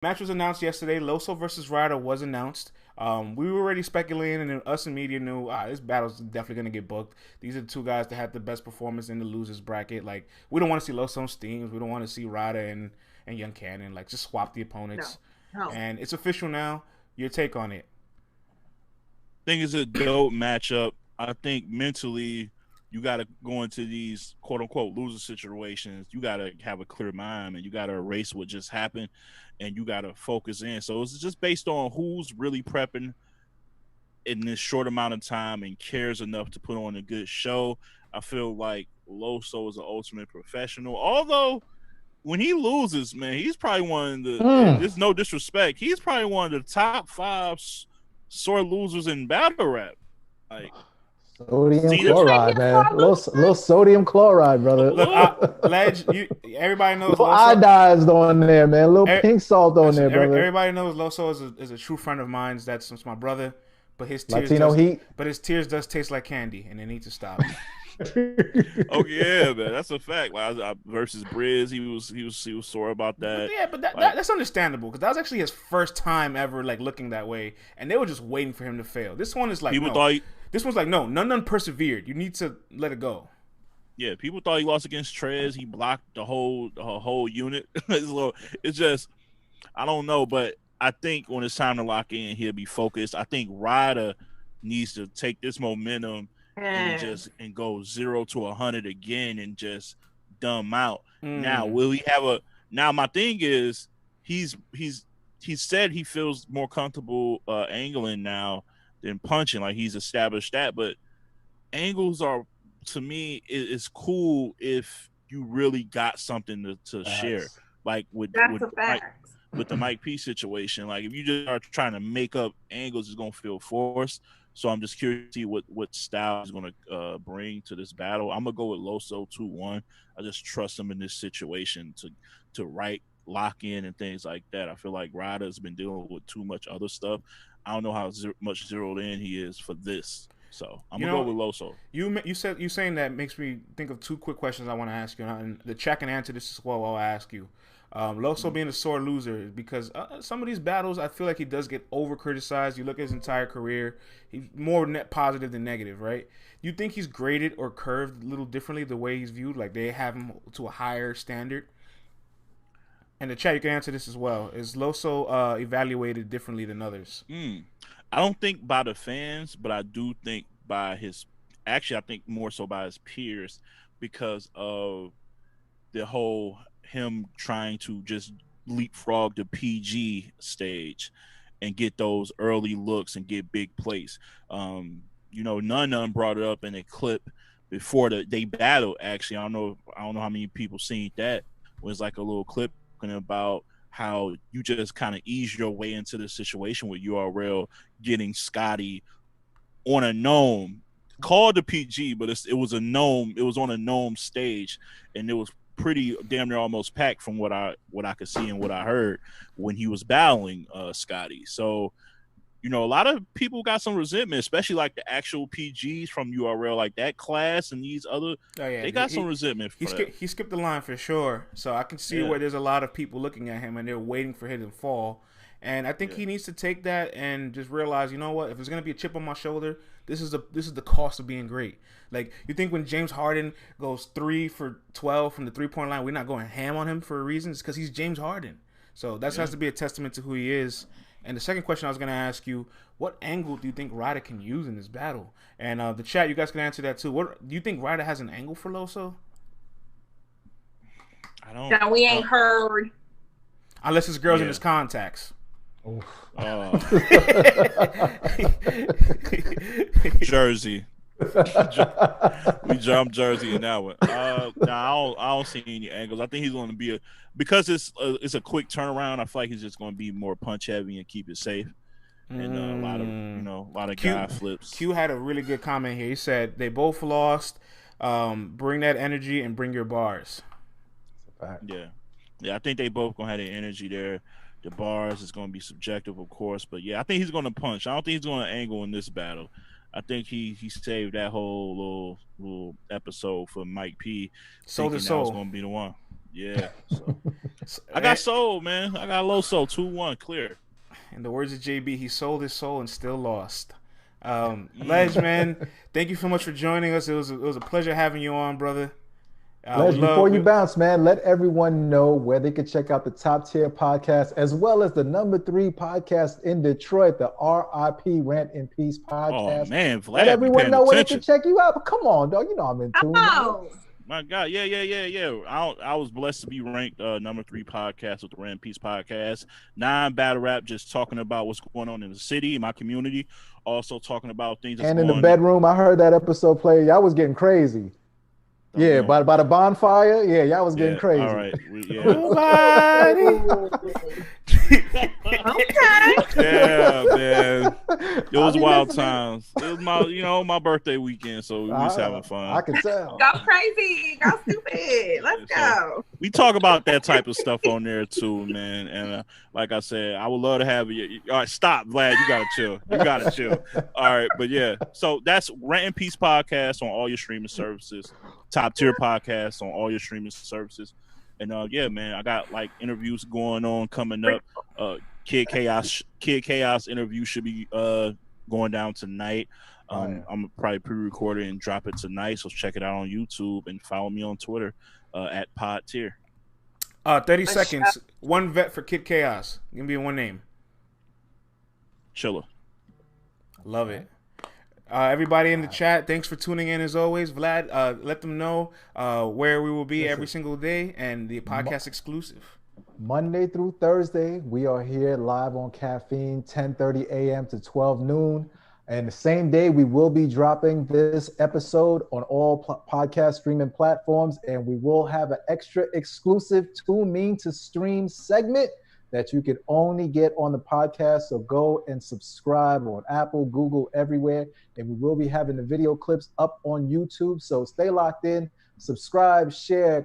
Match was announced yesterday. Loso versus Ryda was announced. We were already speculating, and us in media knew this battle's definitely going to get booked. These are the two guys that had the best performance in the losers bracket. Like, we don't want to see Loso and Steams. We don't want to see Ryda and Young Cannon. Like, just swap the No, opponents. no. And it's official now. Your take on it? Think it's a dope matchup. I think mentally, you got to go into these quote unquote loser situations. You got to have a clear mind and you got to erase what just happened and you got to focus in. So it's just based on who's really prepping in this short amount of time and cares enough to put on a good show. I feel like Loso is an ultimate professional. Although when he loses, man, he's probably one of the. Mm. There's no disrespect. He's probably one of the top five sore losers in battle rap. Like Sodium Cena, You say chloride, he's man. sore Little loser? sodium chloride, brother. Look, look, Ledge, everybody knows Little Loso. iodized on there, man. Little Er, pink salt on Listen, there, brother. everybody knows Loso is a true friend of mine. That's my brother, but Latino heat. his tears does taste like candy, and they need to stop. oh yeah, man, that's a fact. Like versus Briz, he was sore about But that. yeah, but Like that's understandable because that was actually his first time ever like looking that way, and they were just waiting for him to fail. This one is like people no. thought, This one's like no, none persevered. You need to let it go. yeah, people thought he lost against Trez. He blocked the whole unit. So it's just I don't know, but I think when it's time to lock in, he'll be focused. I think Ryder needs to take this momentum and Yeah. just and go 0 to 100 again and just dumb out. Now, Mm. will he have a? Now, my thing is he said he feels more comfortable angling now than punching. Like he's established that, but angles are to me is cool if you really got something to share. Facts. Like with That's with a Mike fact. with the Mike P situation. Like if you just are trying to make up angles, it's gonna feel forced. So I'm just curious to see what style he's gonna bring to this battle. I'm gonna go with Loso 2-1. I just trust him in this situation to write lock in and things like that. I feel like Ryder's been dealing with too much other stuff. I don't know how much zeroed in he is for this. So I'm You gonna go know, with Loso. you saying that makes me think of two quick questions I want to ask you, and the chat can answer this as well. I'll ask you. Loso being a sore loser because some of these battles I feel like he does get over criticized. You look at his entire career, he's more net positive than negative, right? You think he's graded or curved a little differently the way he's viewed? Like they have him to a higher standard? And the chat, you can answer this as well. Is Loso evaluated differently than others? Mm. I don't think by the fans, but I do think by his. Actually, I think more so by his peers because of the whole him trying to just leapfrog the PG stage and get those early looks and get big plays. None brought it up in a clip before they battled. Actually, I don't know how many people seen that. It was like a little clip talking about how you just kind of ease your way into the situation with URL getting Scotty on a gnome called the PG, but it was a gnome. It was on a gnome stage, and it was pretty damn near almost packed from what I could see and what I heard when he was battling Scotty. So a lot of people got some resentment, especially like the actual PGs from URL, like that class and these other. Oh yeah, They got some resentment for that. he skipped the line for sure. So I can see Yeah, where there's a lot of people looking at him and they're waiting for him to fall. And I think yeah, he needs to take that and just realize, you know what? If there's gonna be a chip on my shoulder, this is the cost of being great. Like you think when James Harden goes 3 for 12 from the 3 point line, we're not going ham on him for a reason. It's because he's James Harden. So that has yeah. to be a testament to who he is. And the second question I was going to ask you, what angle do you think Ryder can use in this battle? And the chat, you guys can answer that too. What do you think Ryder has an angle for Loso? I don't. Now we ain't heard. Unless it's girls in Yeah. his contacts. Oof. Uh, Jersey. We jumped Jersey in that one. I don't see any angles. I think he's going to be because it's a quick turnaround. I feel like he's just going to be more punch heavy and keep it safe, and a lot of Q guy flips. Q had a really good comment here. He said they both lost. Bring that energy and bring your bars. Fact. Yeah, yeah. I think they both gonna have the energy there. The bars is gonna be subjective, of course, but yeah, I think he's gonna punch. I don't think he's gonna angle in this battle. I think he saved that whole little episode for Mike P, Soul to thinking that was soul. gonna be the one. Yeah. So. I got sold, man. I got Loso 2-1 clear. In the words of JB, he sold his soul and still lost. Ledge, man, thank you so much for joining us. It was a pleasure having you on, brother. Ledge, before you bounce, man, let everyone know where they can check out the Top Tier podcast, as well as the #3 podcast in Detroit, the RIP Rant in Peace podcast. Oh, man, Vlad, let everyone know where they can check you out. But come on, dog. You know I'm in tune. Oh. My God, yeah. I was blessed to be ranked #3 podcast with the Rant in Peace podcast. Non-battle rap, just talking about what's going on in the city, my community. Also talking about things that's and in the bedroom, I heard that episode play. Y'all was getting crazy. Yeah, by the bonfire. Yeah, y'all was getting crazy. All right. Okay. Yeah, man. It was wild times. It was my birthday weekend, so we was having fun. I can tell. Go crazy. Go stupid. Let's go. We talk about that type of stuff on there too, man. And like I said, I would love to have you. All right, stop, Vlad. You gotta chill. All right, but yeah. So that's Rant in Peace podcast on all your streaming services. Top Tier podcast on all your streaming services. And yeah, man, I got like interviews going on coming up. Kid Chaos interview should be going down tonight. I'm probably pre-record it and drop it tonight. So check it out on YouTube and follow me on Twitter at Pod Tier. 30 seconds. One vet for Kid Chaos. Give me one name. Chiller. Love it. Everybody in the chat, thanks for tuning in as always. Vlad, let them know where we will be every single day and the podcast exclusive. Monday through Thursday, we are here live on Caffeine, 10:30 a.m. to 12 noon. And the same day, we will be dropping this episode on all podcast streaming platforms. And we will have an extra exclusive Too Mean to Stream segment that you can only get on the podcast. So go and subscribe on Apple, Google, everywhere. And we will be having the video clips up on YouTube. So stay locked in, subscribe, share,